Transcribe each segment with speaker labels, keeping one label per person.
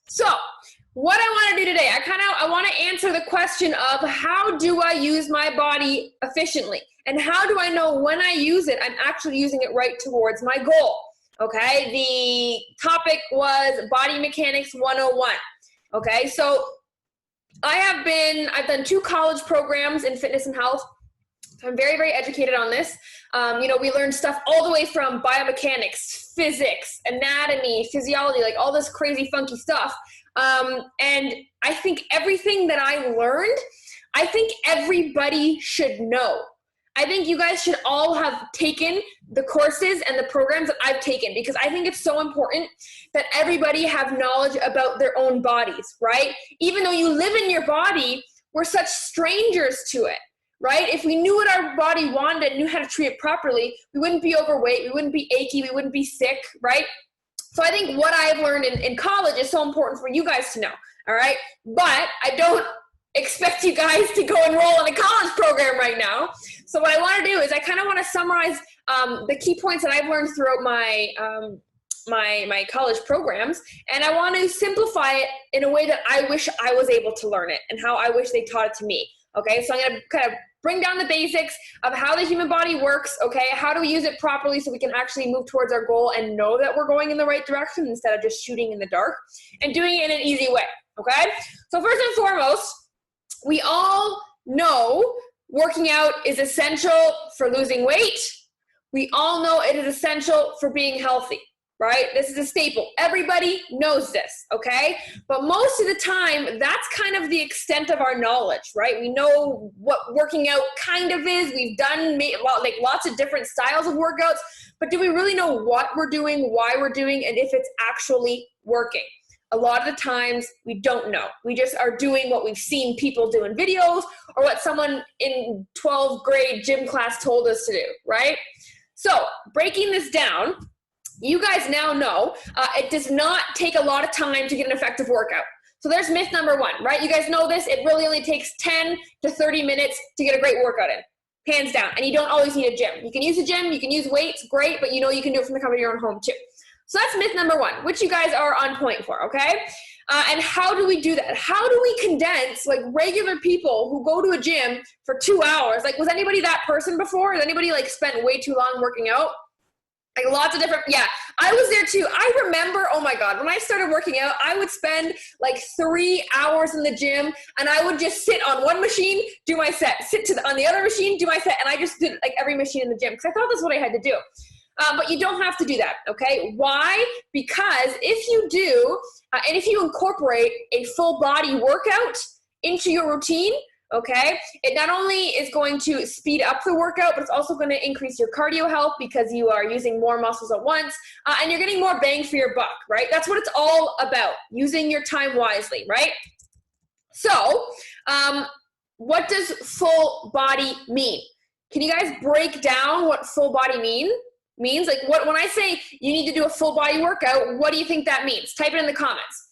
Speaker 1: So what I want to do today, I want to answer the question of how do I use my body efficiently? And how do I know when I use it, I'm actually using it right towards my goal? Okay, the topic was Body Mechanics 101. Okay, so I've done 2 college programs in fitness and health. So I'm very, very educated on this. We learn stuff all the way from biomechanics, physics, anatomy, physiology, like all this crazy funky stuff. And I think everything that I learned, I think everybody should know. I think you guys should all have taken the courses and the programs that I've taken, because I think it's so important that everybody have knowledge about their own bodies, right? Even though you live in your body, we're such strangers to it, right? If we knew what our body wanted and knew how to treat it properly, we wouldn't be overweight, we wouldn't be achy, we wouldn't be sick, right? So I think what I've learned in college is so important for you guys to know, all right? But I don't expect you guys to go enroll in a college program right now. So what I want to do is I kind of want to summarize the key points that I've learned throughout my my college programs, and I want to simplify it in a way that I wish I was able to learn it and how I wish they taught it to me. Okay, so I'm going to kind of bring down the basics of how the human body works, okay? How do we use it properly so we can actually move towards our goal and know that we're going in the right direction instead of just shooting in the dark, and doing it in an easy way, okay? So first and foremost, we all know working out is essential for losing weight. We all know it is essential for being healthy, right? This is a staple. Everybody knows this, okay? But most of the time, that's kind of the extent of our knowledge, right? We know what working out kind of is. We've done like lots of different styles of workouts, but do we really know what we're doing, why we're doing, and if it's actually working? A lot of the times we don't know. We just are doing what we've seen people do in videos or what someone in 12th grade gym class told us to do, right? So breaking this down, you guys now know it does not take a lot of time to get an effective workout. So there's myth number 1, right? You guys know this. It really only takes 10 to 30 minutes to get a great workout in, hands down. And you don't always need a gym. You can use a gym, you can use weights, great, but you know you can do it from the comfort of your own home too. So that's myth number 1, which you guys are on point for, okay? And how do we do that? How do we condense like regular people who go to a gym for 2 hours? Like, was anybody that person before? Has anybody like spent way too long working out? Like lots of different, yeah, I was there too. I remember, oh my God, when I started working out, I would spend like 3 hours in the gym and I would just sit on one machine, do my set, on the other machine, do my set. And I just did like every machine in the gym because I thought that's what I had to do. But you don't have to do that, okay? Why? Because if you do, and if you incorporate a full body workout into your routine, okay, it not only is going to speed up the workout, but it's also going to increase your cardio health because you are using more muscles at once, and you're getting more bang for your buck, right? That's what it's all about, using your time wisely, right? So, what does full body mean? Can you guys break down what full body means? Like when I say you need to do a full body workout, what do you think that means? Type it in the comments,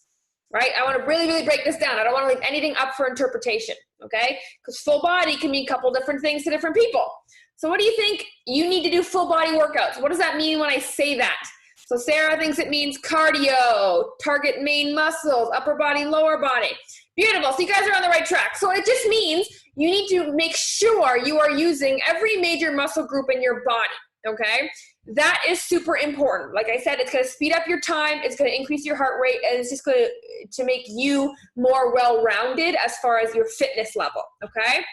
Speaker 1: right? I want to really, really break this down. I don't want to leave anything up for interpretation, okay? Because full body can mean a couple different things to different people. So what do you think you need to do full body workouts? What does that mean when I say that? So Sarah thinks it means cardio, target main muscles, upper body, lower body. Beautiful. So you guys are on the right track. So it just means you need to make sure you are using every major muscle group in your body, okay? That is super important. Like I said, it's going to speed up your time. It's going to increase your heart rate, and it's just going to make you more well-rounded as far as your fitness level, okay?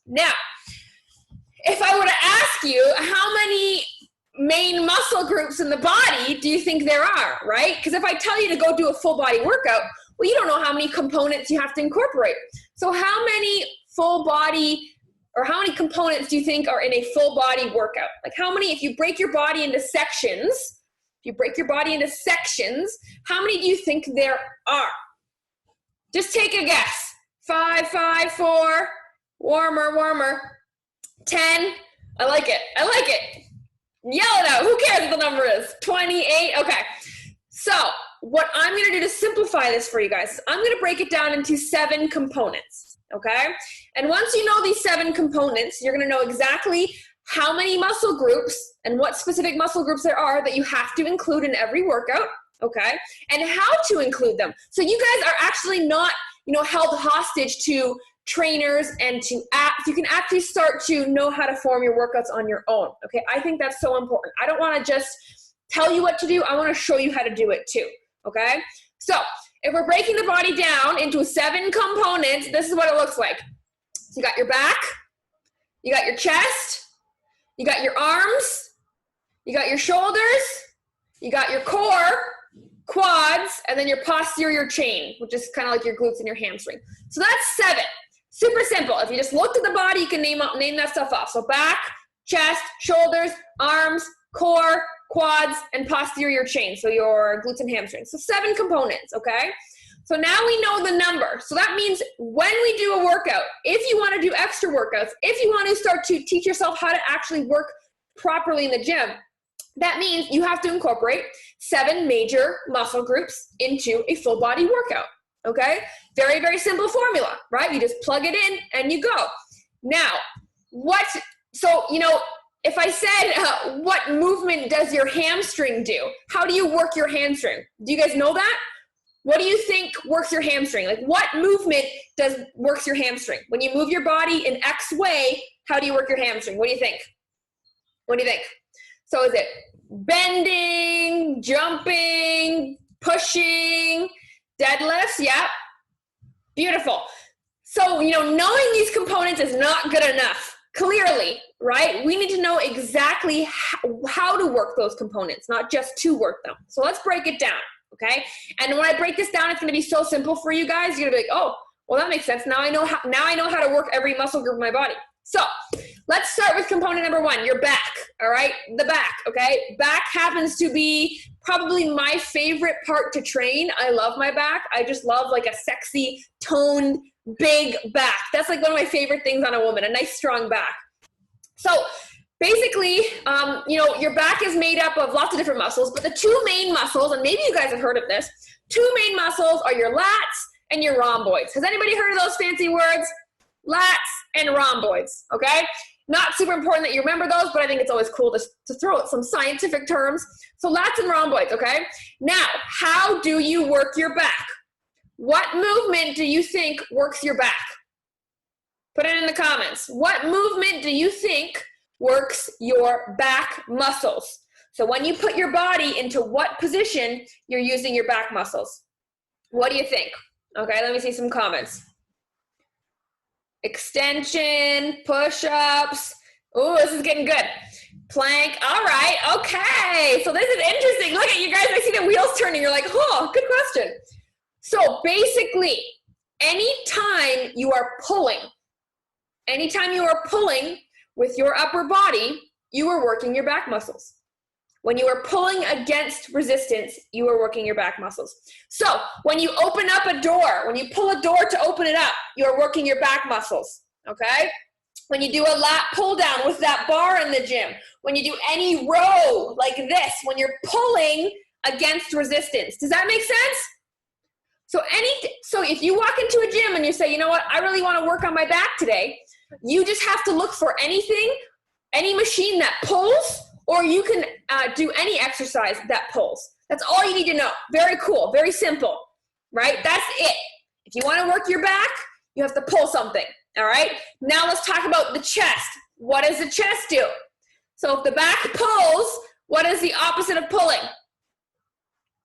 Speaker 1: Now, if I were to ask you how many main muscle groups in the body do you think there are, right? Because if I tell you to go do a full body workout, well, you don't know how many components you have to incorporate. So how many full body or how many components do you think are in a full body workout? Like how many, if you break your body into sections, how many do you think there are? Just take a guess. 5, 5, 4, warmer. 10, I like it. Yell it out, who cares what the number is? 28, okay. So what I'm gonna do to simplify this for you guys is I'm gonna break it down into 7 components, okay? And once you know these 7 components, you're gonna know exactly how many muscle groups and what specific muscle groups there are that you have to include in every workout, okay? And how to include them. So you guys are actually not, held hostage to trainers and to apps. You can actually start to know how to form your workouts on your own, okay? I think that's so important. I don't want to just tell you what to do. I want to show you how to do it too, okay? So if we're breaking the body down into 7 components, this is what it looks like. So you got your back, you got your chest, you got your arms, you got your shoulders, you got your core, quads, and then your posterior chain, which is kind of like your glutes and your hamstring. So that's 7. Super simple. If you just looked at the body, you can name that stuff off. So back, chest, shoulders, arms, core, quads, and posterior chain. So your glutes and hamstrings. So 7 components, okay? So now we know the number. So that means when we do a workout, if you want to do extra workouts, if you want to start to teach yourself how to actually work properly in the gym, that means you have to incorporate 7 major muscle groups into a full body workout, okay? Very, very simple formula, right? You just plug it in and you go. Now, if I said, what movement does your hamstring do? How do you work your hamstring? Do you guys know that? What do you think works your hamstring? Like what movement works your hamstring? When you move your body in X way, how do you work your hamstring? What do you think? What do you think? So is it bending, jumping, pushing, deadlifts? Yeah. Beautiful. So, knowing these components is not good enough. Clearly, right? We need to know exactly how to work those components, not just to work them. So let's break it down. Okay. And when I break this down, it's going to be so simple for you guys. You're going to be like, oh, well, that makes sense. Now I know how to work every muscle group in my body. So let's start with component number 1, your back. All right. The back. Okay. Back happens to be probably my favorite part to train. I love my back. I just love like a sexy, toned, big back. That's like one of my favorite things on a woman, a nice, strong back. So basically, your back is made up of lots of different muscles, but the 2 main muscles, and maybe you guys have heard of this, 2 main muscles are your lats and your rhomboids. Has anybody heard of those fancy words? Lats and rhomboids, okay? Not super important that you remember those, but I think it's always cool to throw out some scientific terms. So lats and rhomboids, okay? Now, how do you work your back? What movement do you think works your back? Put it in the comments. What movement do you think works your back muscles? So when you put your body into what position, you're using your back muscles. What do you think? Okay, let me see some comments. Extension, push-ups. Oh, this is getting good. Plank. All right, okay. So this is interesting. Look at you guys. I see the wheels turning. You're like, oh, good question. So basically, anytime you are pulling with your upper body, you are working your back muscles. When you are pulling against resistance, you are working your back muscles. So when you open up a door, when you pull a door to open it up, you're working your back muscles, okay? When you do a lat pull down with that bar in the gym, when you do any row like this, when you're pulling against resistance. Does that make sense? So if you walk into a gym and you say, you know what, I really want to work on my back today, you just have to look for any machine that pulls, or you can do any exercise that pulls. That's all you need to know. Very cool, very simple, right? That's it. If you want to work your back, you have to pull something, all right? Now let's talk about the chest. What does the chest do? So if the back pulls, what is the opposite of pulling?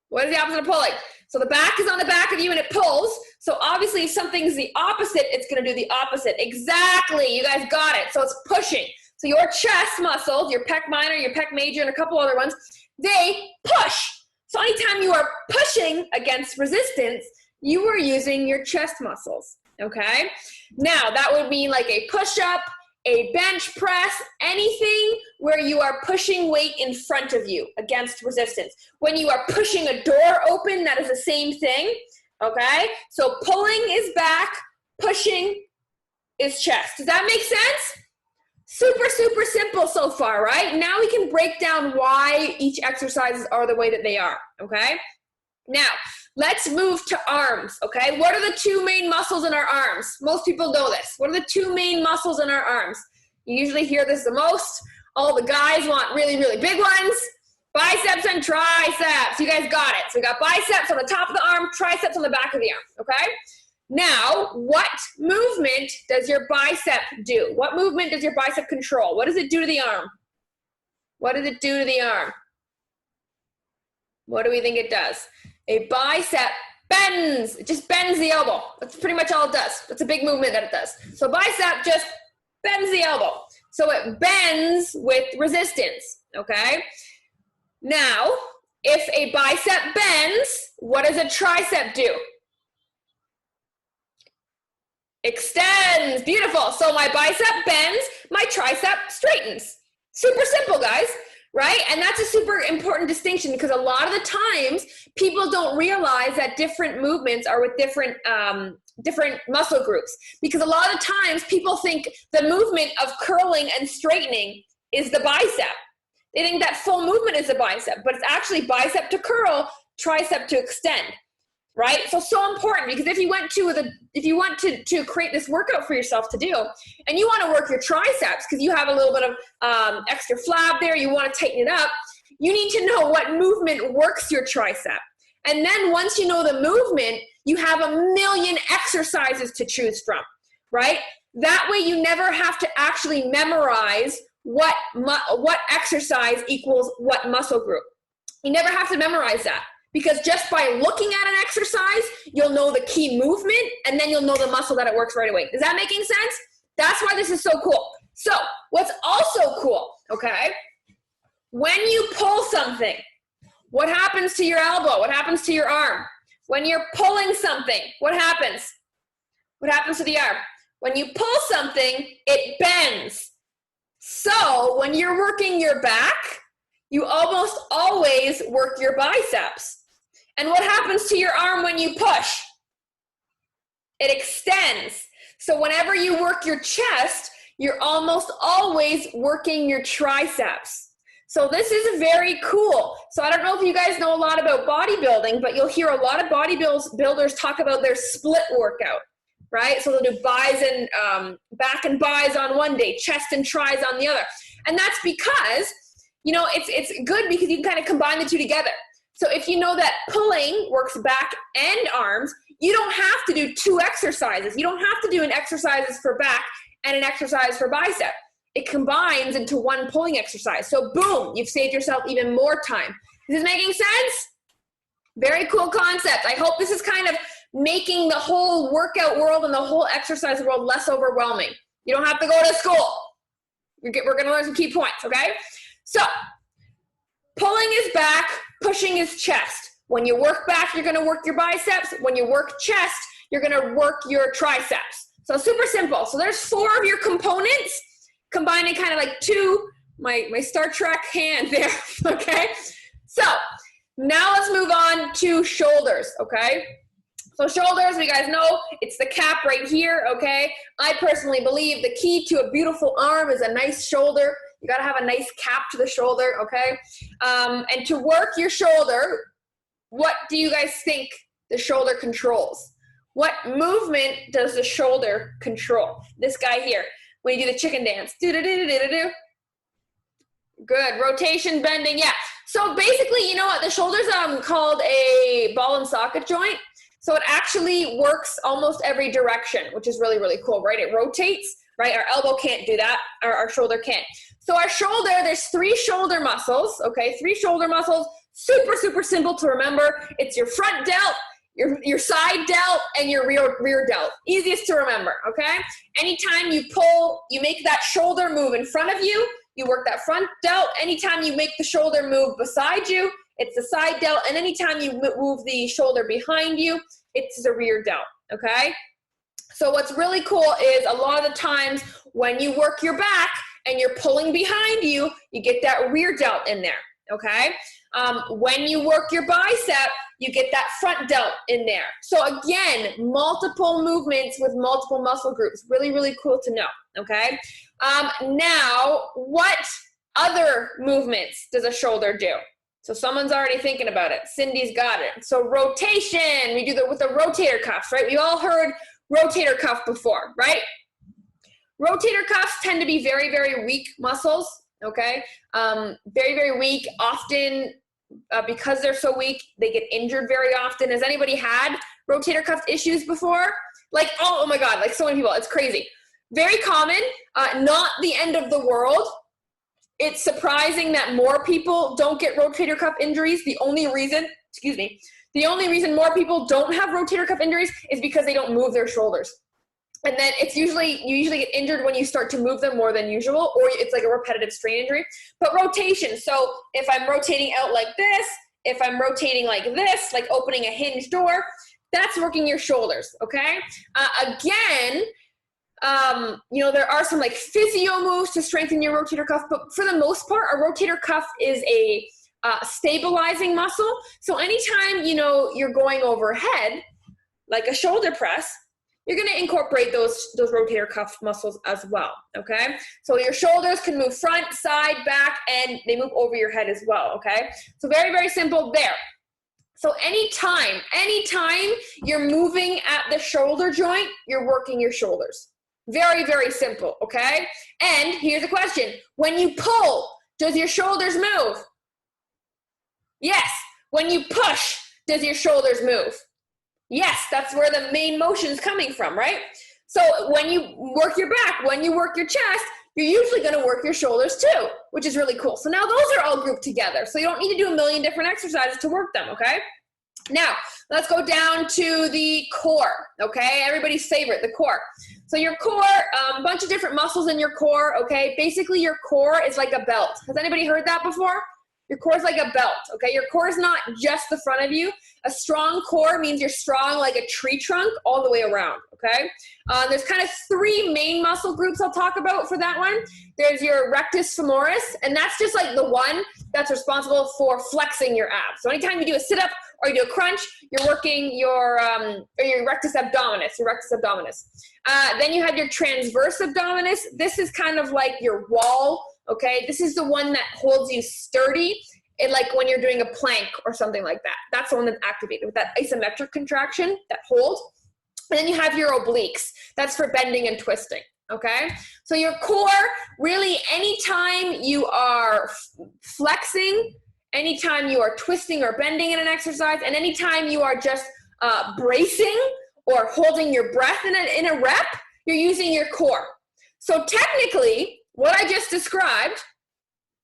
Speaker 1: What is the opposite of pulling? So the back is on the back of you and it pulls. So obviously if something's the opposite, it's going to do the opposite. Exactly, you guys got it. So it's pushing. So your chest muscles, your pec minor, your pec major, and a couple other ones, they push. So anytime you are pushing against resistance, you are using your chest muscles, okay? Now, that would mean like a push-up, a bench press, anything where you are pushing weight in front of you against resistance. When you are pushing a door open, that is the same thing, okay? So pulling is back, pushing is chest. Does that make sense? Super, super simple so far, right? Now we can break down why each exercises are the way that they are, okay? Now, let's move to arms, okay? What are the 2 main muscles in our arms? Most people know this. What are the 2 main muscles in our arms? You usually hear this the most. All the guys want really, really big ones. Biceps and triceps. You guys got it. So we got biceps on the top of the arm, triceps on the back of the arm, okay? Now, what movement does your bicep do? What movement does your bicep control? What does it do to the arm? What does it do to the arm? What do we think it does? A bicep bends. It just bends the elbow. That's pretty much all it does. That's a big movement that it does. So bicep just bends the elbow. So it bends with resistance, okay? Now, if a bicep bends, what does a tricep do? Extends. Beautiful. So my bicep bends, my tricep straightens. Super simple, guys, right? And that's a super important distinction because a lot of the times people don't realize that different movements are with different muscle groups, because a lot of times people think the movement of curling and straightening is the bicep. They think that full movement is the bicep, but it's actually bicep to curl, tricep to extend, right? So important, because if you want to create this workout for yourself to do, and you want to work your triceps because you have a little bit of extra flab there, you want to tighten it up, you need to know what movement works your tricep. And then once you know the movement, you have a million exercises to choose from, right? That way you never have to actually memorize what exercise equals what muscle group. You never have to memorize that, because just by looking at an exercise, you'll know the key movement, and then you'll know the muscle that it works right away. Is that making sense? That's why this is so cool. So what's also cool, okay, when you pull something, what happens to your elbow? What happens to your arm? When you're pulling something, what happens? What happens to the arm? When you pull something, it bends. So when you're working your back, you almost always work your biceps. And what happens to your arm when you push? It extends. So whenever you work your chest, you're almost always working your triceps. So this is very cool. So I don't know if you guys know a lot about bodybuilding, but you'll hear a lot of bodybuilders talk about their split workout, right? So they'll do bis and back and bis on one day, chest and tris on the other. And that's because, you know, it's good because you can kind of combine the two together. So if you know that pulling works back and arms, you don't have to do two exercises. You don't have to do an exercise for back and an exercise for bicep. It combines into one pulling exercise. So boom, you've saved yourself even more time. Is this making sense? Very cool concept. I hope this is kind of making the whole workout world and the whole exercise world less overwhelming. You don't have to go to school. We're going to learn some key points, okay? So pulling is back, pushing is chest. When you work back, you're going to work your biceps. When you work chest, you're going to work your triceps. So super simple. So there's 4 of your components, combining kind of like two, my Star Trek hand there, okay? So now let's move on to shoulders, okay? So shoulders, you guys know, it's the cap right here, okay? I personally believe the key to a beautiful arm is a nice shoulder. You gotta have a nice cap to the shoulder, okay? And to work your shoulder, what do you guys think the shoulder controls? What movement does the shoulder control? This guy here, when you do the chicken dance. Do-do-do-do-do-do. Good, rotation, bending, yeah. So basically, you know what, the shoulder's called a ball and socket joint. So it actually works almost every direction, which is really, really cool, right? It rotates, right? Our elbow can't do that, our shoulder can't. So our shoulder, there's 3 shoulder muscles, okay? 3 shoulder muscles, super, super simple to remember. It's your front delt, your side delt, and your rear delt. Easiest to remember, okay? Anytime you pull, you make that shoulder move in front of you, you work that front delt. Anytime you make the shoulder move beside you, it's the side delt. And anytime you move the shoulder behind you, it's the rear delt, okay? So what's really cool is a lot of the times when you work your back and you're pulling behind you, you get that rear delt in there, okay? When you work your bicep, you get that front delt in there. So again, multiple movements with multiple muscle groups. Really, really cool to know, okay? Now, what other movements does a shoulder do? So someone's already thinking about it. Cindy's got it. So rotation, we do that with the rotator cuffs, right? We all heard rotator cuff before, right? Rotator cuffs tend to be very, very weak muscles, okay? Very, very weak. Often, because they're so weak, they get injured very often. Has anybody had rotator cuff issues before? Like, oh my God, like so many people, it's crazy. Very common, not the end of the world. It's surprising that more people don't get rotator cuff injuries. The only reason more people don't have rotator cuff injuries is because they don't move their shoulders. And then you usually get injured when you start to move them more than usual, or it's like a repetitive strain injury. But rotation, so if I'm rotating out like this, if I'm rotating like this, like opening a hinge door, that's working your shoulders, okay? Again, there are some like physio moves to strengthen your rotator cuff, but for the most part, a rotator cuff is a stabilizing muscle. So anytime, you're going overhead, like a shoulder press, you're going to incorporate those rotator cuff muscles as well, okay? So your shoulders can move front, side, back, and they move over your head as well, okay? So very, very simple there. So anytime you're moving at the shoulder joint, you're working your shoulders. Very, very simple, okay? And here's the question. When you pull, does your shoulders move? Yes. When you push, does your shoulders move? Yes, that's where the main motion is coming from, right? So when you work your back, when you work your chest, you're usually going to work your shoulders too, which is really cool. So now those are all grouped together. So you don't need to do a million different exercises to work them, okay? Now, let's go down to the core, okay? Everybody's favorite, the core. So your core, a bunch of different muscles in your core, okay? Basically, your core is like a belt. Has anybody heard that before? Your core is like a belt, okay? Your core is not just the front of you. A strong core means you're strong like a tree trunk all the way around, okay? There's kind of three main muscle groups I'll talk about for that one. There's your rectus femoris, and that's just like the one that's responsible for flexing your abs. So anytime you do a sit-up or you do a crunch, you're working your rectus abdominis, then you have your transverse abdominis. This is kind of like your wall, okay? This is the one that holds you sturdy, like when you're doing a plank or something like that. That's the one that's activated with that isometric contraction, that hold. And then you have your obliques. That's for bending and twisting, okay? So your core, really anytime you are flexing, anytime you are twisting or bending in an exercise, and anytime you are just bracing or holding your breath in a rep, you're using your core. So technically, what I just described,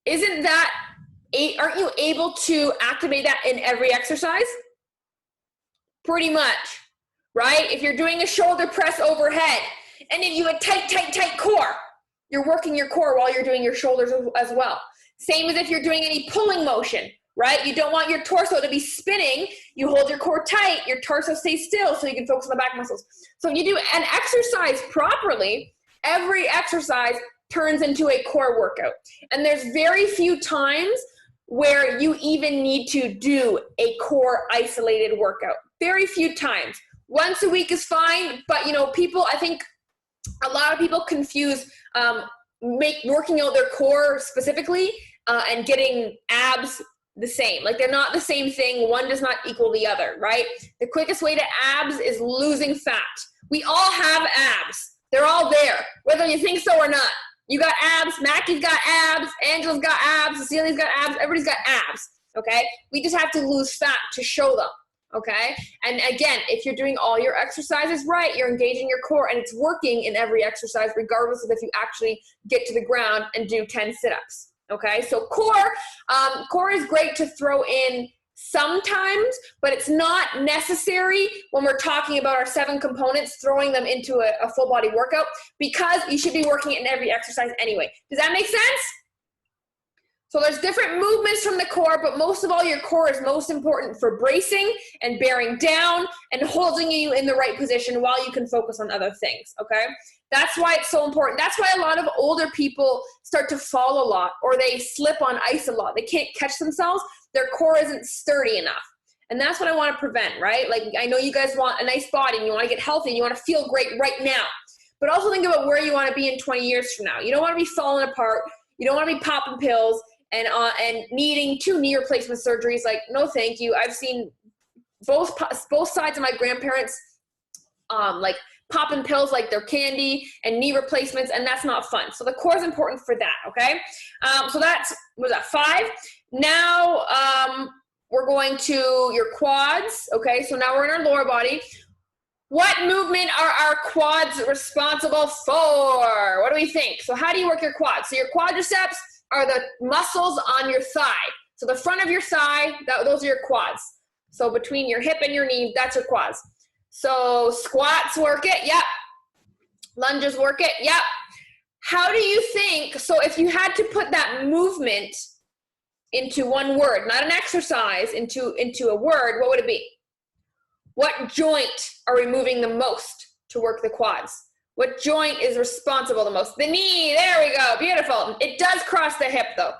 Speaker 1: aren't you able to activate that in every exercise? Pretty much, right? If you're doing a shoulder press overhead, and then you have a tight core, you're working your core while you're doing your shoulders as well. Same as if you're doing any pulling motion, right? You don't want your torso to be spinning. You hold your core tight, your torso stays still so you can focus on the back muscles. So if you do an exercise properly, every exercise turns into a core workout. And there's very few times where you even need to do a core isolated workout. Very few times. Once a week is fine, but I think a lot of people confuse working out their core specifically and getting abs the same. Like they're not the same thing. One does not equal the other, right? The quickest way to abs is losing fat. We all have abs. They're all there, whether you think so or not. You got abs, Mackie's got abs, Angela's got abs, Cecilia's got abs, everybody's got abs, okay? We just have to lose fat to show them, okay? And again, if you're doing all your exercises right, you're engaging your core and it's working in every exercise, regardless of if you actually get to the ground and do 10 sit-ups, okay? So core is great to throw in sometimes, but it's not necessary when we're talking about our 7 components, throwing them into a full body workout, because you should be working it in every exercise anyway. Does that make sense? So there's different movements from the core, but most of all, your core is most important for bracing and bearing down and holding you in the right position while you can focus on other things, okay? That's why it's so important. That's why a lot of older people start to fall a lot, or they slip on ice a lot. They can't catch themselves. Their core isn't sturdy enough. And that's what I want to prevent, right? Like, I know you guys want a nice body and you want to get healthy and you want to feel great right now. But also think about where you want to be in 20 years from now. You don't want to be falling apart. You don't want to be popping pills and needing 2 knee replacement surgeries. Like, no, thank you. I've seen both sides of my grandparents, like popping pills like they're candy and knee replacements, and that's not fun. So the core is important for that, okay? So that's, what was that, 5? Now we're going to your quads, okay? So now we're in our lower body. What movement are our quads responsible for? What do we think? So how do you work your quads? So your quadriceps are the muscles on your thigh. So the front of your thigh, those are your quads. So between your hip and your knee, that's your quads. So squats work it, yep. Lunges work it, yep. How do you think, so if you had to put that movement into one word, not an exercise, into a word, what would it be? What joint are we moving the most to work the quads? What joint is responsible the most? The knee, there we go, beautiful. It does cross the hip though.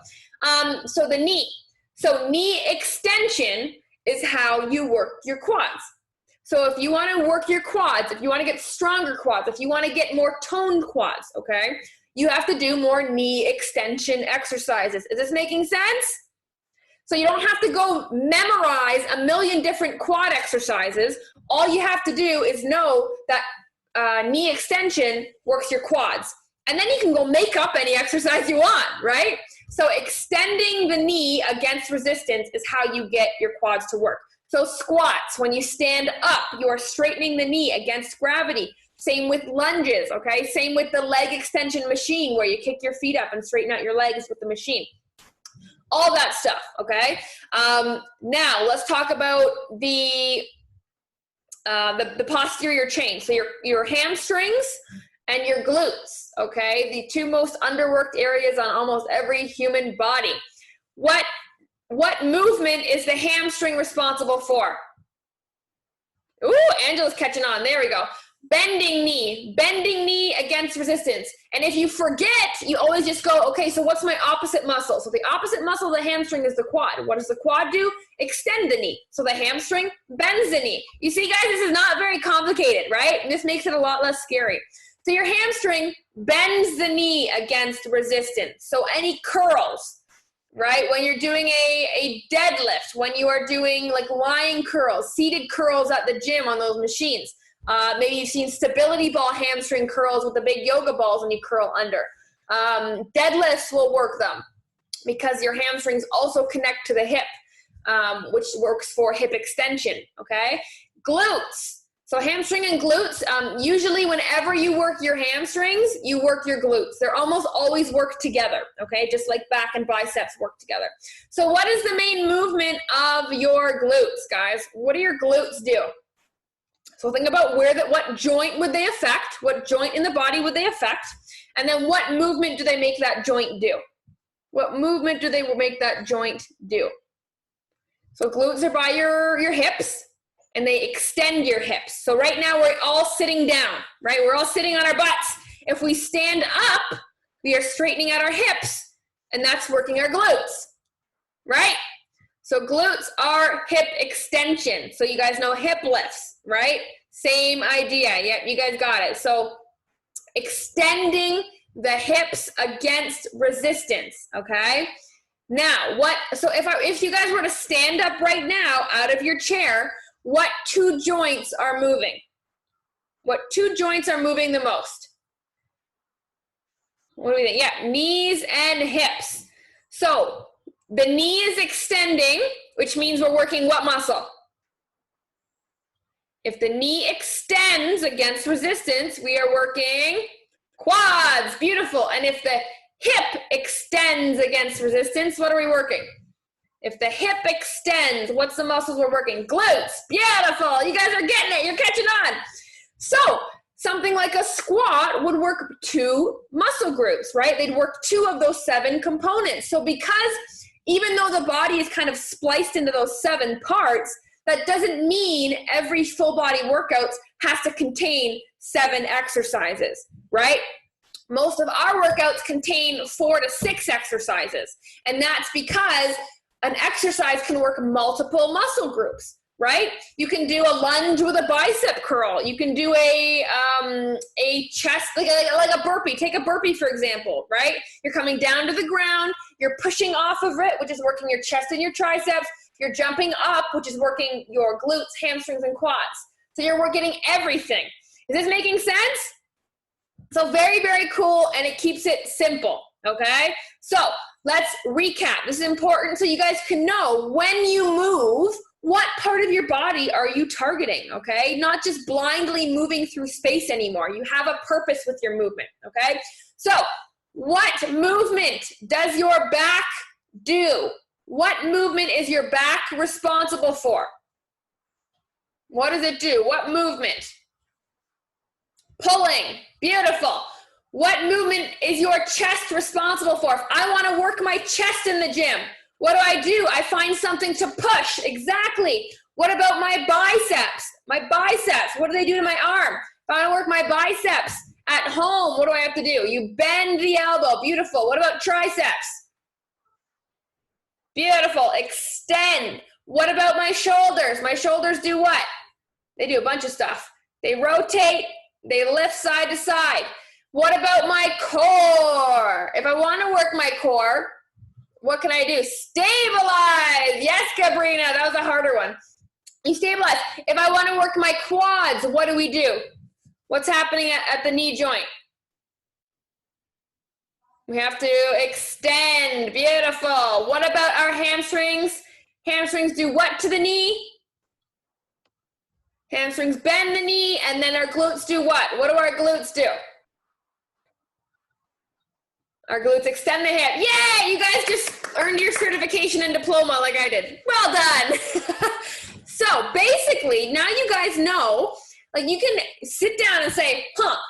Speaker 1: So the knee. So knee extension is how you work your quads. So if you want to work your quads, if you want to get stronger quads, if you want to get more toned quads, okay, you have to do more knee extension exercises. Is this making sense? So you don't have to go memorize a million different quad exercises. All you have to do is know that knee extension works your quads. And then you can go make up any exercise you want, right? So extending the knee against resistance is how you get your quads to work. So squats, when you stand up, you are straightening the knee against gravity. Same with lunges, okay? Same with the leg extension machine where you kick your feet up and straighten out your legs with the machine. All that stuff, okay? Now let's talk about the posterior chain. So your hamstrings and your glutes, okay? The two most underworked areas on almost every human body. What movement is the hamstring responsible for? Ooh, Angela's catching on. There we go. Bending knee against resistance. And if you forget, you always just go, okay, so what's my opposite muscle? So the opposite muscle of the hamstring is the quad. What does the quad do? Extend the knee. So the hamstring bends the knee. You see, guys, this is not very complicated, right? And this makes it a lot less scary. So your hamstring bends the knee against resistance. So any curls, right? When you're doing a deadlift, when you are doing like lying curls, seated curls at the gym on those machines, maybe you've seen stability ball hamstring curls with the big yoga balls and you curl under. Deadlifts will work them because your hamstrings also connect to the hip, which works for hip extension, okay? Glutes. So hamstring and glutes, usually whenever you work your hamstrings, you work your glutes. They're almost always work together, okay? Just like back and biceps work together. So what is the main movement of your glutes, guys? What do your glutes do? So think about what joint would they affect? What joint in the body would they affect? And then what movement do they make that joint do? What movement do they make that joint do? So glutes are by your hips, and they extend your hips. So right now we're all sitting down, right? We're all sitting on our butts. If we stand up, we are straightening out our hips, and that's working our glutes, right? So glutes are hip extension. So you guys know hip lifts, right? Same idea. Yep, you guys got it. So extending the hips against resistance, okay? Now, so if you guys were to stand up right now out of your chair, what two joints are moving? What two joints are moving the most? What do we think? Yeah, knees and hips. So the knee is extending, which means we're working what muscle? If the knee extends against resistance, we are working quads. Beautiful. And if the hip extends against resistance, what are we working? If the hip extends, what's the muscles we're working? Glutes. Beautiful. You guys are getting it. You're catching on. So something like a squat would work two muscle groups, right? They'd work two of those 7 components. So because even though the body is kind of spliced into those 7 parts, that doesn't mean every full body workout has to contain 7 exercises, right? Most of our workouts contain 4 to 6 exercises. And that's because an exercise can work multiple muscle groups, right? You can do a lunge with a bicep curl. You can do a chest, like a burpee. Take a burpee, for example, right? You're coming down to the ground. You're pushing off of it, which is working your chest and your triceps. You're jumping up, which is working your glutes, hamstrings, and quads. So you're getting everything. Is this making sense? So very, very cool, and it keeps it simple, okay? So let's recap. This is important so you guys can know when you move, what part of your body are you targeting, okay? Not just blindly moving through space anymore. You have a purpose with your movement, okay? So what movement does your back do? What movement is your back responsible for? What does it do? What movement? Pulling. Beautiful. What movement is your chest responsible for? If I want to work my chest in the gym, what do? I find something to push. Exactly. What about my biceps? My biceps, what do they do to my arm? If I want to work my biceps at home, what do I have to do? You bend the elbow. Beautiful. What about triceps? Beautiful. Extend. What about my shoulders? My shoulders do what? They do a bunch of stuff. They rotate. They lift side to side. What about my core? If I want to work my core, what can I do? Stabilize. Yes, Cabrina, that was a harder one. You stabilize. If I want to work my quads, what do we do? What's happening at the knee joint? We have to extend. Beautiful. What about our hamstrings? Hamstrings do what to the knee? Hamstrings bend the knee, and then our glutes do what? What do our glutes do? Our glutes extend the hip. Yay! You guys just earned your certification and diploma like I did. Well done. So basically, now you guys know, like you can sit down and say,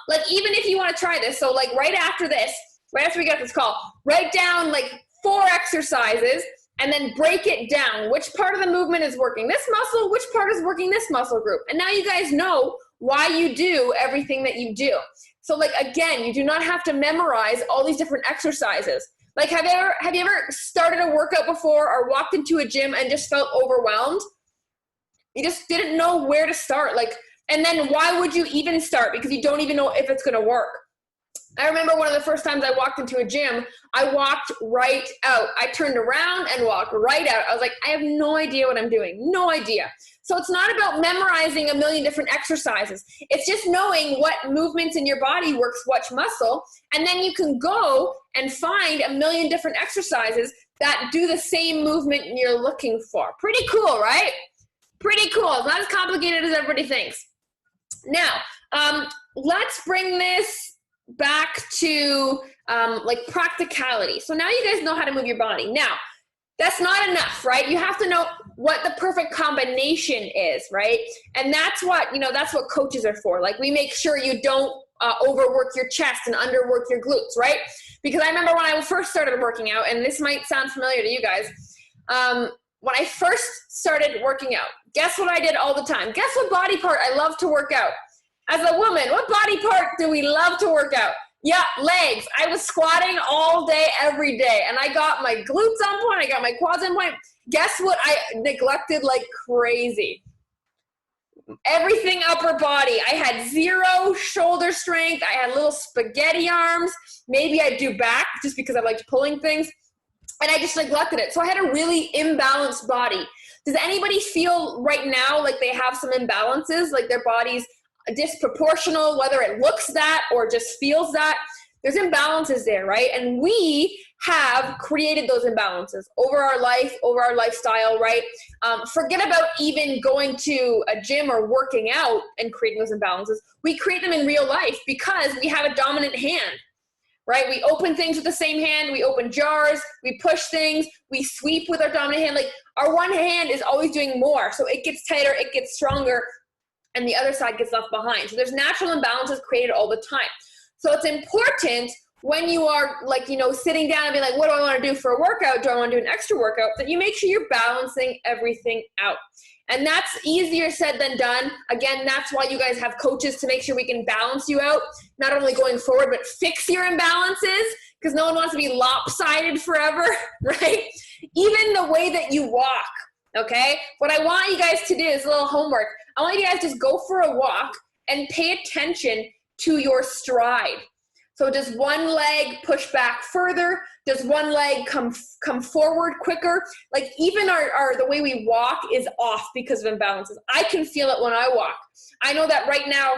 Speaker 1: like even if you want to try this, so like right after this, right after we get this call, write down like 4 exercises and then break it down. Which part of the movement is working this muscle? Which part is working this muscle group? And now you guys know why you do everything that you do. So like, again, you do not have to memorize all these different exercises. Like, have you ever started a workout before or walked into a gym and just felt overwhelmed? You just didn't know where to start. Like, and then why would you even start? Because you don't even know if it's going to work. I remember one of the first times I walked into a gym, I walked right out. I turned around and walked right out. I was like, I have no idea what I'm doing. No idea. So it's not about memorizing a million different exercises. It's just knowing what movements in your body works which muscle. And then you can go and find a million different exercises that do the same movement you're looking for. Pretty cool, right? Pretty cool. It's not as complicated as everybody thinks. Now, let's bring this back to like practicality. So now you guys know how to move your body. Now, that's not enough, right? You have to know what the perfect combination is, right? And that's what, that's what coaches are for. Like, we make sure you don't overwork your chest and underwork your glutes, right? Because I remember when I first started working out, and this might sound familiar to you guys, when I first started working out, guess what I did all the time? Guess what body part I love to work out? As a woman, what body part do we love to work out? Yeah, legs. I was squatting all day, every day, and I got my glutes on point. I got my quads on point. Guess what I neglected like crazy? Everything upper body. I had 0 shoulder strength. I had little spaghetti arms. Maybe I'd do back just because I liked pulling things, and I just neglected it. So I had a really imbalanced body. Does anybody feel right now like they have some imbalances, like their body's disproportional, whether it looks that or just feels that? There's imbalances there, right? And we have created those imbalances over our life, over our lifestyle, right? Forget about even going to a gym or working out and creating those imbalances. We create them in real life because we have a dominant hand, right? We open things with the same hand. We open jars. We push things. We sweep with our dominant hand. Like, our one hand is always doing more. So it gets tighter, it gets stronger, and the other side gets left behind. So there's natural imbalances created all the time. So it's important when you are like, sitting down and be like, what do I want to do for a workout? Do I want to do an extra workout? That you make sure you're balancing everything out. And that's easier said than done. Again, that's why you guys have coaches, to make sure we can balance you out, not only going forward, but fix your imbalances, because no one wants to be lopsided forever, right? Even the way that you walk, okay? What I want you guys to do is a little homework. I want you guys to just go for a walk and pay attention to your stride. So does one leg push back further? Does one leg come forward quicker? Like, even the way we walk is off because of imbalances. I can feel it when I walk. I know that right now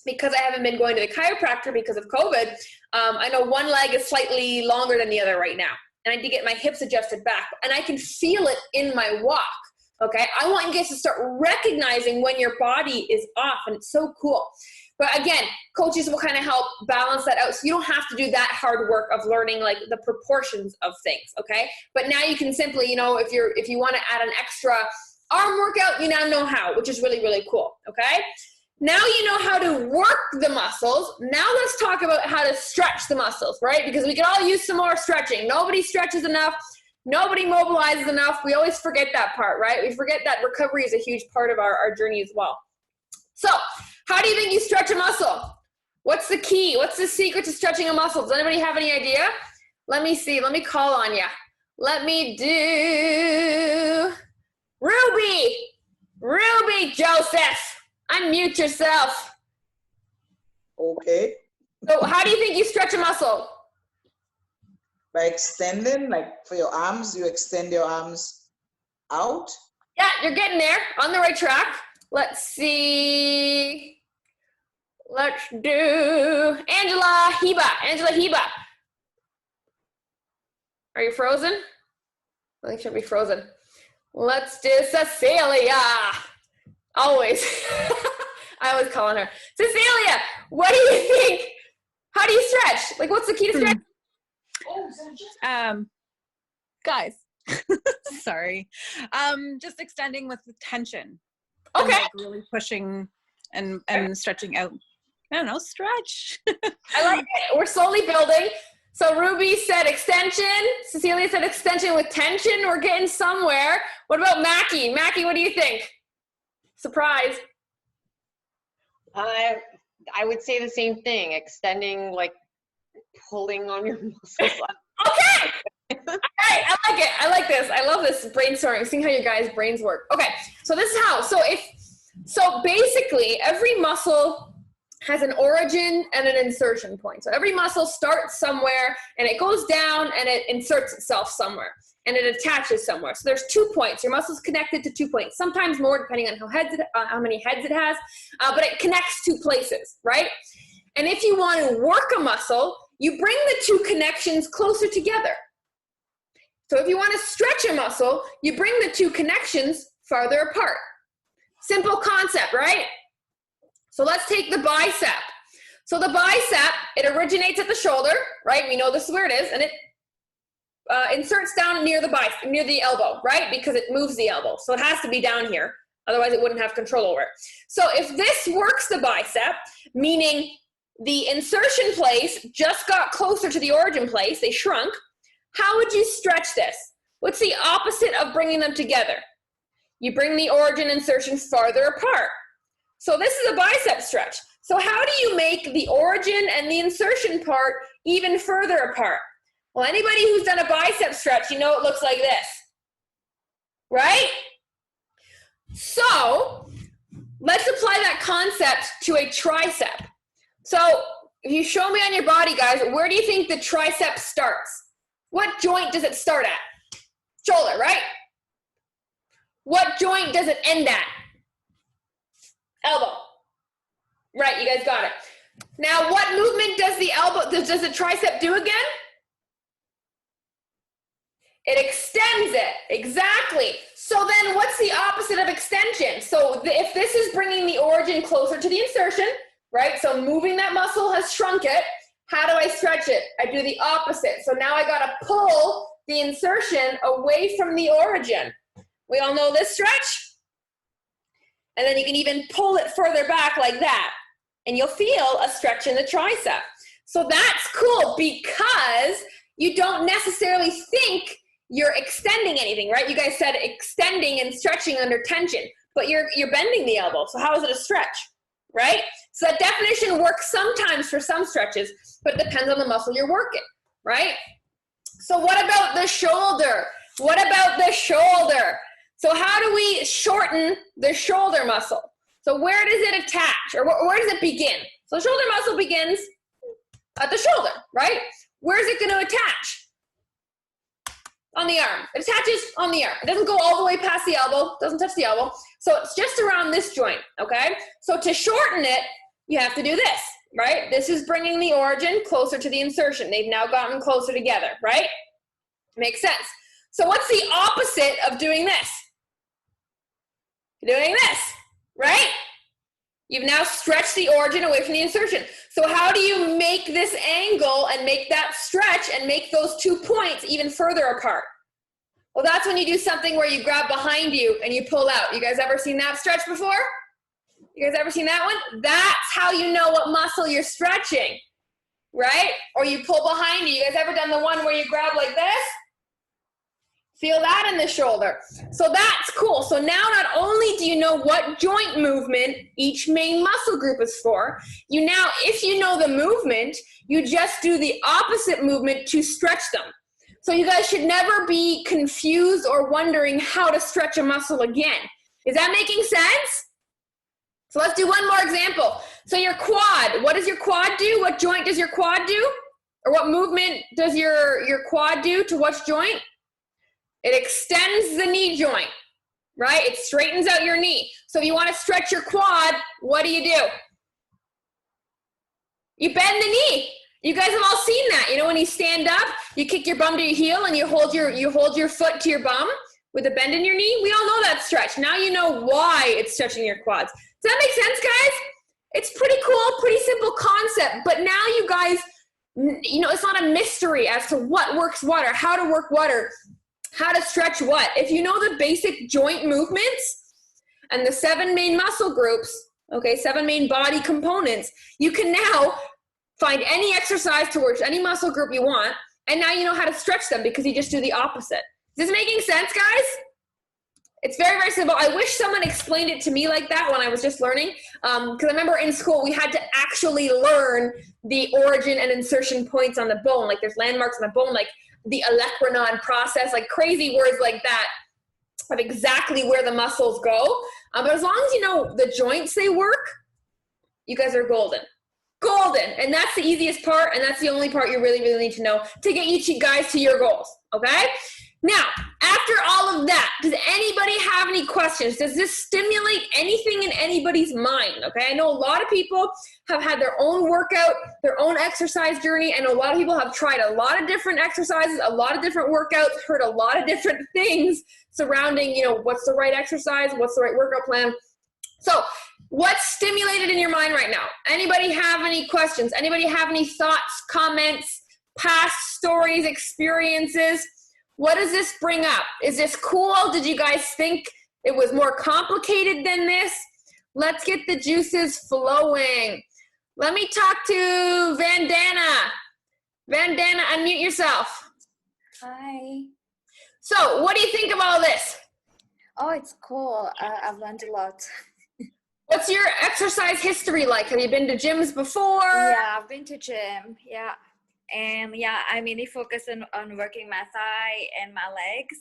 Speaker 1: because I haven't been going to the chiropractor because of COVID, I know one leg is slightly longer than the other right now. And I need to get my hips adjusted back. And I can feel it in my walk, okay? I want you guys to start recognizing when your body is off, and it's so cool. But again, coaches will kind of help balance that out. So you don't have to do that hard work of learning like the proportions of things, okay? But now you can simply, you know, if you want to add an extra arm workout, you now know how, which is really, really cool, okay? Now you know how to work the muscles. Now let's talk about how to stretch the muscles, right? Because we can all use some more stretching. Nobody stretches enough. Nobody mobilizes enough. We always forget that part, right? We forget that recovery is a huge part of our journey as well. So how do you think you stretch a muscle? What's the key? What's the secret to stretching a muscle? Does anybody have any idea? Let me see. Let me call on you. Let me do Ruby Joseph. Unmute yourself.
Speaker 2: Okay.
Speaker 1: So how do you think you stretch a muscle?
Speaker 2: By extending, like for your arms, you extend your arms out.
Speaker 1: Yeah, you're getting there, on the right track. Let's see. Let's do Angela Heba. Are you frozen? I think she'll be frozen. Let's do Cecilia. Always. I always call on her. Cecilia, what do you think? How do you stretch? Like, what's the key to stretch?
Speaker 3: Guys, sorry. Just extending with the tension.
Speaker 1: Okay.
Speaker 3: And, like, really pushing and stretching out. I don't know, stretch.
Speaker 1: I like it. We're slowly building. So Ruby said extension. Cecilia said extension with tension. We're getting somewhere. What about Mackie? Mackie, what do you think? Surprise.
Speaker 4: I would say the same thing, extending, like pulling on your muscles.
Speaker 1: Okay. All right, I like it. I like this. I love this brainstorming, seeing how your guys' brains work. Okay, so this is how. So basically, every muscle has an origin and an insertion point. So every muscle starts somewhere, and it goes down, and it inserts itself somewhere, and it attaches somewhere. So there's 2 points. Your muscle's connected to 2 points, sometimes more depending on how many heads it has, but it connects 2 places, right? And if you want to work a muscle, you bring the 2 connections closer together. So if you want to stretch a muscle, you bring the 2 connections farther apart. Simple concept, right? So let's take the bicep. So the bicep, it originates at the shoulder, right? We know this is where it is, and it inserts down near the elbow, right? Because it moves the elbow. So it has to be down here. Otherwise, it wouldn't have control over it. So if this works the bicep, meaning the insertion place just got closer to the origin place, they shrunk, how would you stretch this? What's the opposite of bringing them together? You bring the origin insertion farther apart. So this is a bicep stretch. So how do you make the origin and the insertion part even further apart? Well, anybody who's done a bicep stretch, you know it looks like this, right? So let's apply that concept to a tricep. So if you show me on your body, guys, where do you think the tricep starts? What joint does it start at? Shoulder, right? What joint does it end at? Elbow. Right, you guys got it. Now, what movement does the tricep do again? It extends it, exactly. So then what's the opposite of extension? So if this is bringing the origin closer to the insertion, right? So moving that muscle has shrunk it. How do I stretch it? I do the opposite. So now I gotta pull the insertion away from the origin. We all know this stretch? And then you can even pull it further back like that. And you'll feel a stretch in the tricep. So that's cool because you don't necessarily think you're extending anything, right? You guys said extending and stretching under tension, but you're bending the elbow. So how is it a stretch, right? So that definition works sometimes for some stretches, but it depends on the muscle you're working, right? So what about the shoulder? What about the shoulder? So how do we shorten the shoulder muscle? So where does it attach, or where does it begin? So the shoulder muscle begins at the shoulder, right? Where is it going to attach? On the arm. It attaches on the arm. It doesn't go all the way past the elbow, doesn't touch the elbow. So it's just around this joint, okay? So to shorten it, you have to do this, right? This is bringing the origin closer to the insertion. They've now gotten closer together, right? Makes sense. So what's the opposite of doing this? Doing this, right? You've now stretched the origin away from the insertion. So how do you make this angle and make that stretch and make those 2 points even further apart? Well, that's when you do something where you grab behind you and you pull out. You guys ever seen that stretch before? You guys ever seen that one? That's how you know what muscle you're stretching, right? Or you pull behind you. You guys ever done the one where you grab like this? Feel that in the shoulder. So that's cool. So now not only do you know what joint movement each main muscle group is for, you now, if you know the movement, you just do the opposite movement to stretch them. So you guys should never be confused or wondering how to stretch a muscle again. Is that making sense? So let's do one more example. So your quad, what does your quad do? What joint does your quad do? Or what movement does your quad do to which joint? It extends the knee joint, right? It straightens out your knee. So if you want to stretch your quad, what do? You bend the knee. You guys have all seen that. You know, when you stand up, you kick your bum to your heel and you hold your foot to your bum with a bend in your knee. We all know that stretch. Now you know why it's stretching your quads. Does that make sense, guys? It's pretty cool, pretty simple concept. But now you guys, you know, it's not a mystery as to what works what or how to work what or how to stretch what. If you know the basic joint movements and the 7 main muscle groups, okay, 7 main body components, you can now find any exercise towards any muscle group you want, and now you know how to stretch them because you just do the opposite. Is this making sense, guys? It's very, very simple. I wish someone explained it to me like that when I was just learning, because I remember in school we had to actually learn the origin and insertion points on the bone, like there's landmarks on the bone, like the olecranon process, like crazy words like that of exactly where the muscles go. But as long as you know the joints they work, you guys are golden. Golden. And that's the easiest part, and that's the only part you really, really need to know to get you guys to your goals, okay? Now, after all of that, does anybody have any questions? Does this stimulate anything in anybody's mind, okay? I know a lot of people have had their own workout, their own exercise journey, and a lot of people have tried a lot of different exercises, a lot of different workouts, heard a lot of different things surrounding, you know, what's the right exercise, what's the right workout plan. So, what's stimulated in your mind right now? Anybody have any questions? Anybody have any thoughts, comments, past stories, experiences? What does this bring up? Is this cool? Did you guys think it was more complicated than this? Let's get the juices flowing. Let me talk to Vandana. Vandana, unmute yourself.
Speaker 5: Hi.
Speaker 1: So, what do you think of all this?
Speaker 5: Oh, it's cool. I've learned a lot.
Speaker 1: What's your exercise history like? Have you been to gyms before?
Speaker 5: Yeah, I've been to gym. Yeah. And yeah, I mainly focus on working my thigh and my legs,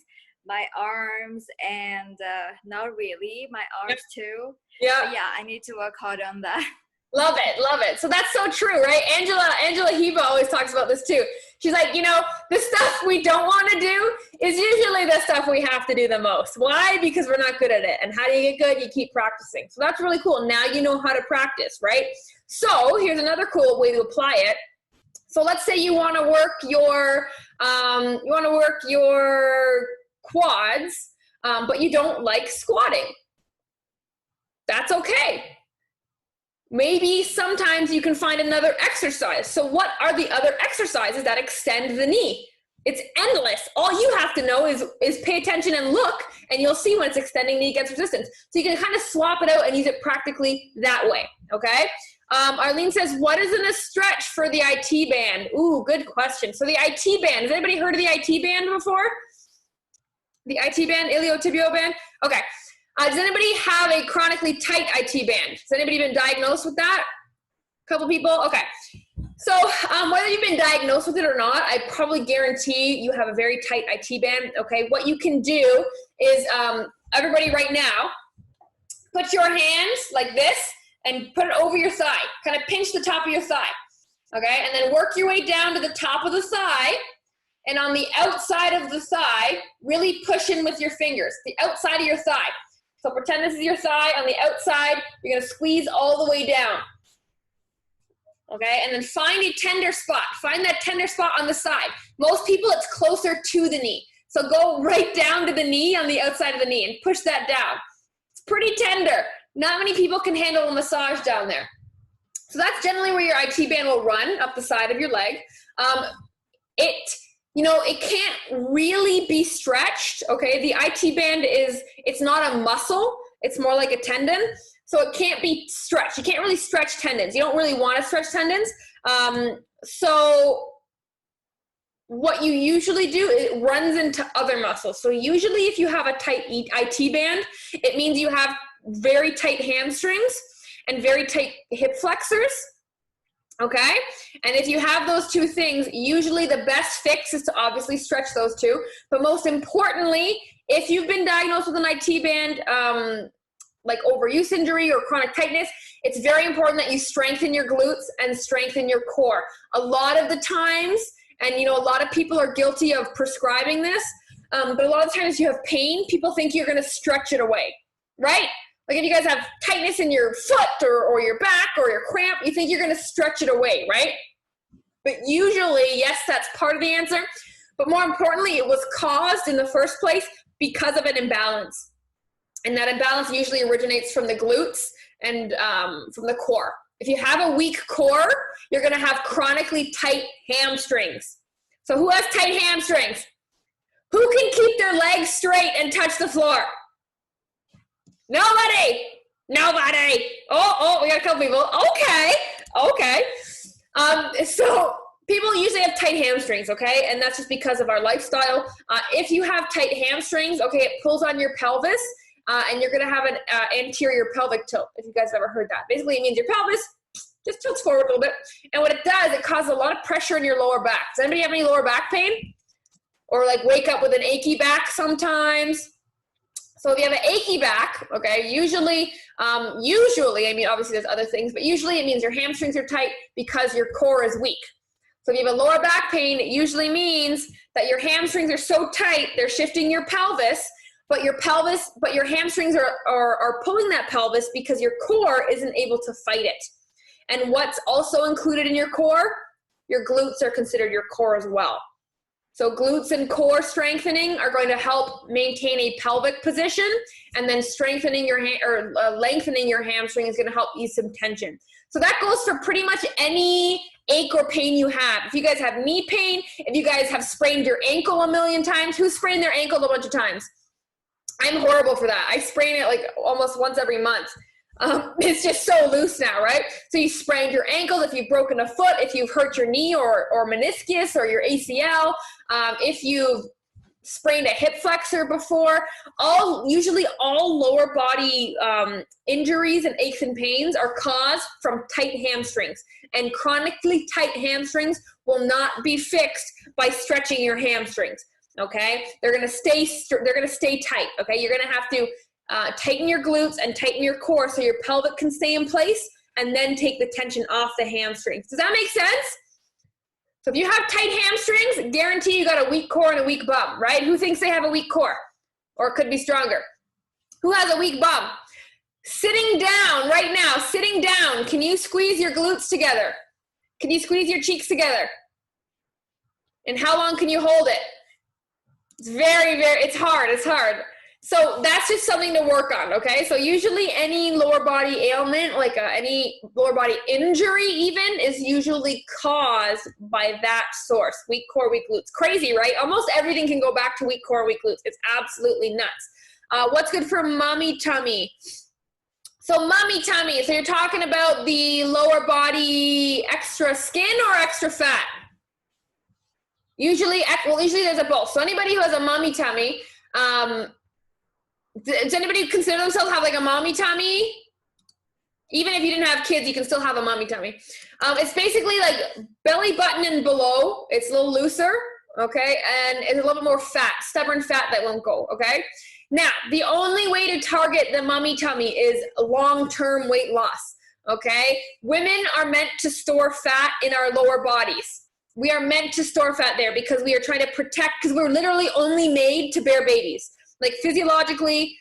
Speaker 5: my arms, and not really, my arms too.
Speaker 1: Yeah.
Speaker 5: But yeah, I need to work hard on that.
Speaker 1: Love it, love it. So that's so true, right? Angela Hiba always talks about this too. She's like, you know, the stuff we don't want to do is usually the stuff we have to do the most. Why? Because we're not good at it. And how do you get good? You keep practicing. So that's really cool. Now you know how to practice, right? So here's another cool way to apply it. So let's say you want to work your quads, but you don't like squatting. That's okay. Maybe sometimes you can find another exercise. So what are the other exercises that extend the knee? It's endless. All you have to know is pay attention and look, and you'll see when it's extending the knee against resistance. So you can kind of swap it out and use it practically that way, okay? Arlene says, what is in a stretch for the IT band? Ooh, good question. So the IT band, has anybody heard of the IT band before? The IT band, iliotibial band? Okay. Does anybody have a chronically tight IT band? Has anybody been diagnosed with that? A couple people? Okay. So whether you've been diagnosed with it or not, I probably guarantee you have a very tight IT band, okay? What you can do is, everybody right now, put your hands like this and put it over your thigh. Kind of pinch the top of your thigh, okay? And then work your way down to the top of the thigh. And on the outside of the thigh, really push in with your fingers, the outside of your thigh. So pretend this is your thigh. On the outside, you're going to squeeze all the way down. Okay, and then find a tender spot. Find that tender spot on the side. Most people, it's closer to the knee. So go right down to the knee on the outside of the knee and push that down. It's pretty tender. Not many people can handle a massage down there. So that's generally where your IT band will run, up the side of your leg. It can't really be stretched, okay? The IT band it's not a muscle. It's more like a tendon. So it can't be stretched. You can't really stretch tendons. You don't really want to stretch tendons. So what you usually do, it runs into other muscles. So usually if you have a tight IT band, it means you have very tight hamstrings and very tight hip flexors, okay? And if you have those two things, usually the best fix is to obviously stretch those two. But most importantly, if you've been diagnosed with an IT band, like overuse injury or chronic tightness, it's very important that you strengthen your glutes and strengthen your core. A lot of the times, and a lot of people are guilty of prescribing this, but a lot of times you have pain, people think you're gonna stretch it away, right? Like if you guys have tightness in your foot or your back or your cramp, you think you're gonna stretch it away, right? But usually, yes, that's part of the answer, but more importantly, it was caused in the first place because of an imbalance. And that imbalance usually originates from the glutes and from the core. If you have a weak core, you're gonna have chronically tight hamstrings. So who has tight hamstrings? Who can keep their legs straight and touch the floor? Nobody. Oh, we got a couple people. Okay. So people usually have tight hamstrings, okay? And that's just because of our lifestyle. If you have tight hamstrings, okay, it pulls on your pelvis, and you're gonna have an anterior pelvic tilt, if you guys have ever heard that. Basically, it means your pelvis just tilts forward a little bit. And what it does, it causes a lot of pressure in your lower back. Does anybody have any lower back pain? Or like wake up with an achy back sometimes? So if you have an achy back, okay, usually, I mean, obviously there's other things, but usually it means your hamstrings are tight because your core is weak. So if you have a lower back pain, it usually means that your hamstrings are so tight, they're shifting your pelvis, but your hamstrings are pulling that pelvis because your core isn't able to fight it. And what's also included in your core? Your glutes are considered your core as well. So glutes and core strengthening are going to help maintain a pelvic position, and then strengthening lengthening your hamstring is going to help ease some tension. So that goes for pretty much any ache or pain you have. If you guys have knee pain, if you guys have sprained your ankle a million times, who sprained their ankle a bunch of times? I'm horrible for that. I sprain it like almost once every month. It's just so loose now, right? So you sprained your ankle, if you've broken a foot, if you've hurt your knee or meniscus or your ACL, if you've sprained a hip flexor before, usually all lower body injuries and aches and pains are caused from tight hamstrings. And chronically tight hamstrings will not be fixed by stretching your hamstrings. Okay, they're gonna stay tight. Okay, you're gonna have to tighten your glutes and tighten your core so your pelvic can stay in place, and then take the tension off the hamstrings. Does that make sense? So if you have tight hamstrings, guarantee you got a weak core and a weak bum, right? Who thinks they have a weak core? Or it could be stronger. Who has a weak bum? Sitting down right now, sitting down, can you squeeze your glutes together? Can you squeeze your cheeks together? And how long can you hold it? It's it's hard. So that's just something to work on, okay? So usually any lower body ailment, like any lower body injury even, is usually caused by that source, weak core, weak glutes. Crazy, right? Almost everything can go back to weak core, weak glutes. It's absolutely nuts. What's good for mommy tummy? So mommy tummy, so you're talking about the lower body extra skin or extra fat? Usually there's a both. So anybody who has a mommy tummy, does anybody consider themselves have like a mommy tummy? Even if you didn't have kids, you can still have a mommy tummy. It's basically like belly button and below. It's a little looser, okay? And it's a little bit more fat, stubborn fat that won't go, okay? Now, the only way to target the mommy tummy is long-term weight loss, okay? Women are meant to store fat in our lower bodies. We are meant to store fat there because we are trying to protect, because we're literally only made to bear babies. Like physiologically,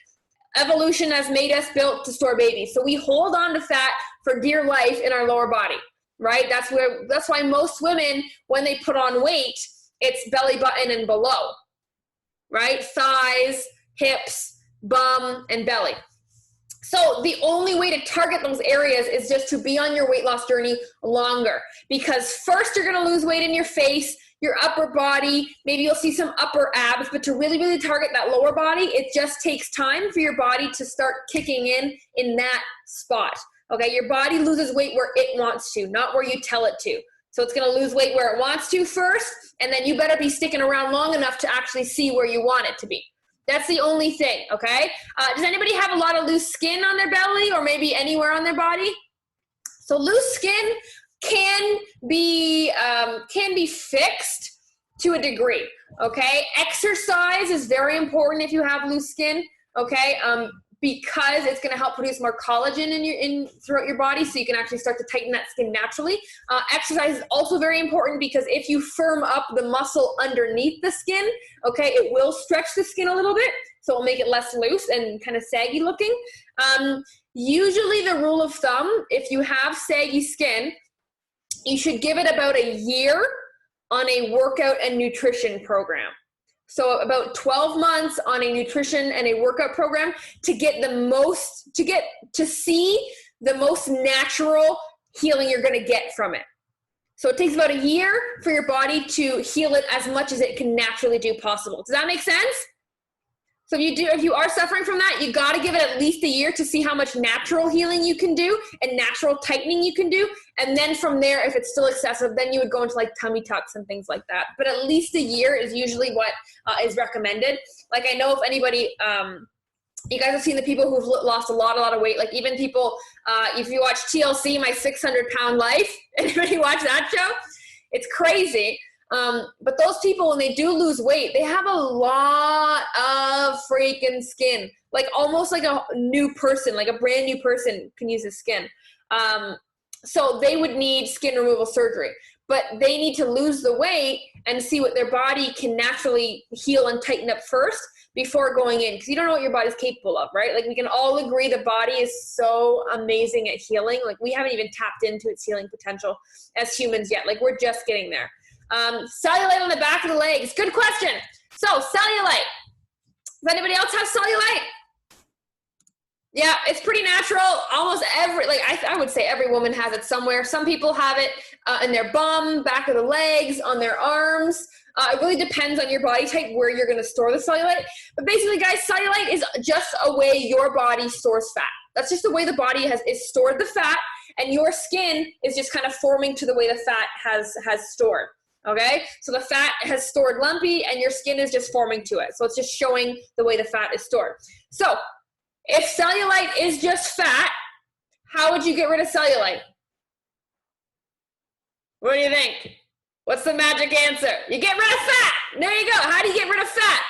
Speaker 1: evolution has made us built to store babies. So we hold on to fat for dear life in our lower body. right? That's why most women, when they put on weight, it's belly button and below, right? Thighs, hips, bum, and belly. So the only way to target those areas is just to be on your weight loss journey longer, because first you're going to lose weight in your face, your upper body, maybe you'll see some upper abs, but to really, really target that lower body, it just takes time for your body to start kicking in that spot. Okay, your body loses weight where it wants to, not where you tell it to. So it's going to lose weight where it wants to first, and then you better be sticking around long enough to actually see where you want it to be. That's the only thing, okay? Does anybody have a lot of loose skin on their belly or maybe anywhere on their body? So loose skin can be fixed to a degree, okay? Exercise is very important if you have loose skin, okay? Because it's going to help produce more collagen throughout your body, so you can actually start to tighten that skin naturally. Exercise is also very important because if you firm up the muscle underneath the skin, okay, it will stretch the skin a little bit, so it'll make it less loose and kind of saggy looking. Usually the rule of thumb, if you have saggy skin, you should give it about a year on a workout and nutrition program. So about 12 months on a nutrition and a workout program to see the most natural healing you're going to get from it. So it takes about a year for your body to heal it as much as it can naturally do possible. Does that make sense? So if you are suffering from that, you got to give it at least a year to see how much natural healing you can do and natural tightening you can do. And then from there, if it's still excessive, then you would go into like tummy tucks and things like that. But at least a year is usually what is recommended. Like I know if anybody, you guys have seen the people who've lost a lot of weight. Like even people, if you watch TLC, My 600-Pound Life, anybody watch that show? It's crazy. But those people, when they do lose weight, they have a lot of freaking skin, like almost like a new person, like a brand new person can use his skin. So they would need skin removal surgery, but they need to lose the weight and see what their body can naturally heal and tighten up first before going in. Cause you don't know what your body's capable of, right? Like we can all agree the body is so amazing at healing. Like we haven't even tapped into its healing potential as humans yet. Like we're just getting there. Cellulite on the back of the legs. Good question. So cellulite. Does anybody else have cellulite? Yeah, it's pretty natural. Almost I would say every woman has it somewhere. Some people have it in their bum, back of the legs, on their arms. It really depends on your body type where you're going to store the cellulite. But basically, guys, cellulite is just a way your body stores fat. That's just the way the body is stored the fat, and your skin is just kind of forming to the way the fat has stored. Okay, so the fat has stored lumpy and your skin is just forming to it. So it's just showing the way the fat is stored. So if cellulite is just fat, how would you get rid of cellulite? What do you think? What's the magic answer? You get rid of fat. There you go. How do you get rid of fat?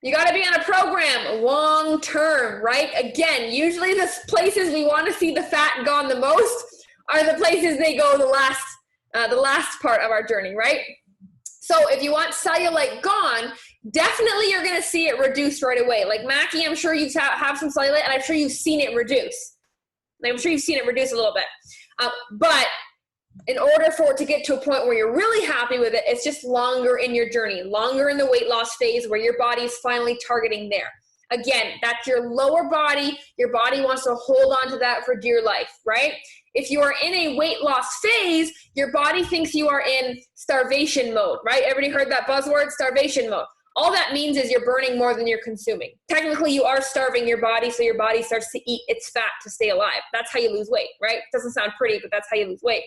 Speaker 1: You got to be on a program long term, right? Again, usually the places we want to see the fat gone the most are the places they go the last part of our journey, right? So if you want cellulite gone, definitely you're going to see it reduced right away. Like Mackie, I'm sure you have some cellulite, and I'm sure you've seen it reduce. I'm sure you've seen it reduce a little bit. But in order for it to get to a point where you're really happy with it, it's just longer in your journey, longer in the weight loss phase where your body is finally targeting there. Again, that's your lower body. Your body wants to hold on to that for dear life, right? If you are in a weight loss phase, your body thinks you are in starvation mode, right? Everybody heard that buzzword, starvation mode. All that means is you're burning more than you're consuming. Technically, you are starving your body, so your body starts to eat its fat to stay alive. That's how you lose weight, right? Doesn't sound pretty, but that's how you lose weight.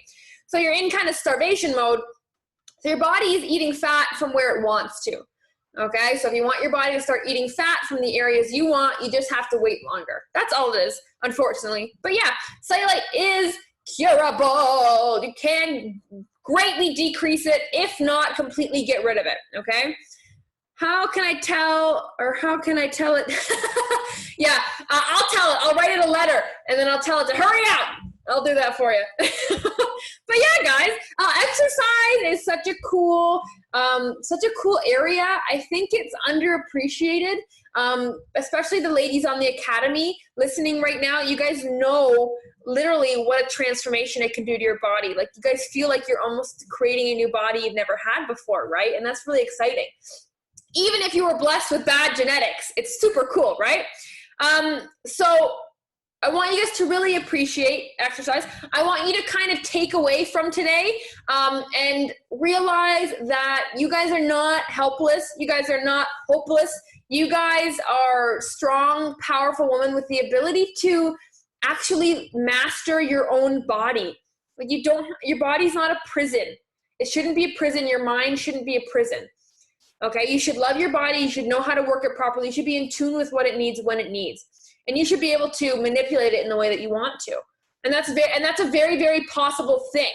Speaker 1: So you're in kind of starvation mode. So your body is eating fat from where it wants to. Okay, so if you want your body to start eating fat from the areas you want, you just have to wait longer. That's all it is, unfortunately. But yeah, cellulite is curable. You can greatly decrease it, if not completely get rid of it, okay? How can I tell it? Yeah, I'll tell it. I'll write it a letter, and then I'll tell it to hurry up. I'll do that for you. But yeah, guys, exercise is such a cool Such a cool area. I think it's underappreciated, especially the ladies on the academy listening right now. You guys know literally what a transformation it can do to your body. Like, you guys feel like you're almost creating a new body you've never had before, right? And that's really exciting. Even if you were blessed with bad genetics, it's super cool, right? So I want you guys to really appreciate exercise. I want you to kind of take away from today and realize that you guys are not helpless. You guys are not hopeless. You guys are strong, powerful women with the ability to actually master your own body. Like, your body's not a prison. It shouldn't be a prison. Your mind shouldn't be a prison. Okay, you should love your body. You should know how to work it properly. You should be in tune with what it needs when it needs. And you should be able to manipulate it in the way that you want to. And that's a very, very possible thing.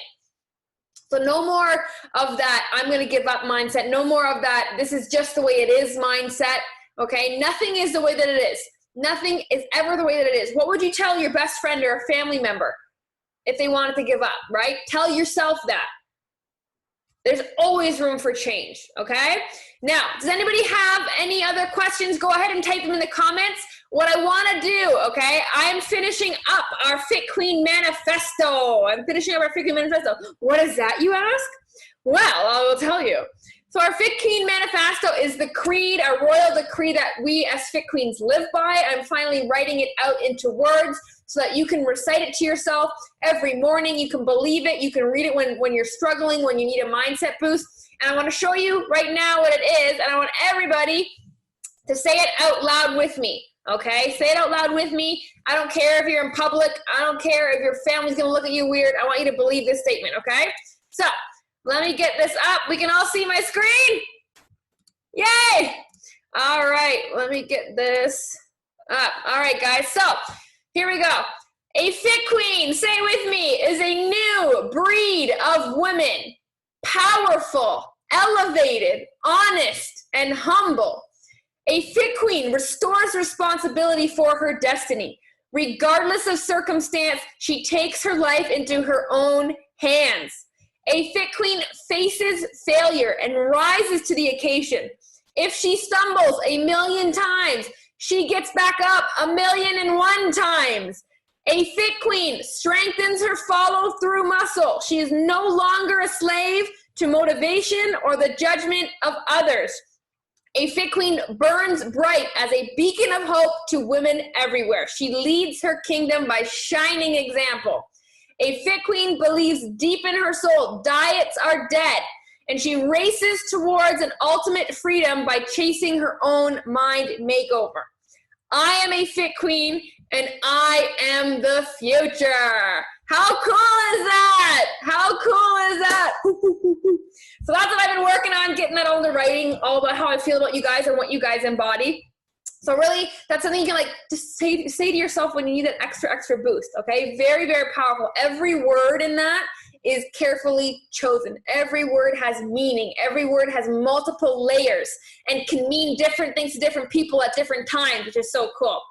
Speaker 1: So no more of that I'm going to give up mindset. No more of that this is just the way it is mindset. Okay, nothing is the way that it is. Nothing is ever the way that it is. What would you tell your best friend or a family member if they wanted to give up, right? Tell yourself that. There's always room for change, okay? Now, does anybody have any other questions? Go ahead and type them in the comments. What I want to do, okay, I am finishing up our Fit Queen Manifesto. What is that, you ask? Well, I will tell you. So our Fit Queen Manifesto is the creed, our royal decree that we as Fit Queens live by. I'm finally writing it out into words so that you can recite it to yourself every morning. You can believe it. You can read it when you're struggling, when you need a mindset boost. And I want to show you right now what it is, and I want everybody to say it out loud with me, okay? Say it out loud with me. I don't care if you're in public. I don't care if your family's going to look at you weird. I want you to believe this statement, okay? So let me get this up. We can all see my screen. Yay! All right, let me get this up. All right, guys, so here we go. A Fit Queen, say with me, is a new breed of women. Powerful, elevated, honest, and humble. A Fit Queen restores responsibility for her destiny. Regardless of circumstance, she takes her life into her own hands. A Fit Queen faces failure and rises to the occasion. If she stumbles 1,000,000 times, she gets back up 1,000,001 times. A Fit Queen strengthens her follow-through muscle. She is no longer a slave to motivation or the judgment of others. A Fit Queen burns bright as a beacon of hope to women everywhere. She leads her kingdom by shining example. A Fit Queen believes deep in her soul diets are dead, and she races towards an ultimate freedom by chasing her own mind makeover. I am a Fit Queen, and I am the future. How cool is that? How cool is that? So that's what I've been working on, getting that all into writing, all about how I feel about you guys and what you guys embody. So really, that's something you can like just say to yourself when you need an extra boost, okay? Very, very powerful. Every word in that is carefully chosen. Every word has meaning. Every word has multiple layers and can mean different things to different people at different times, which is so cool.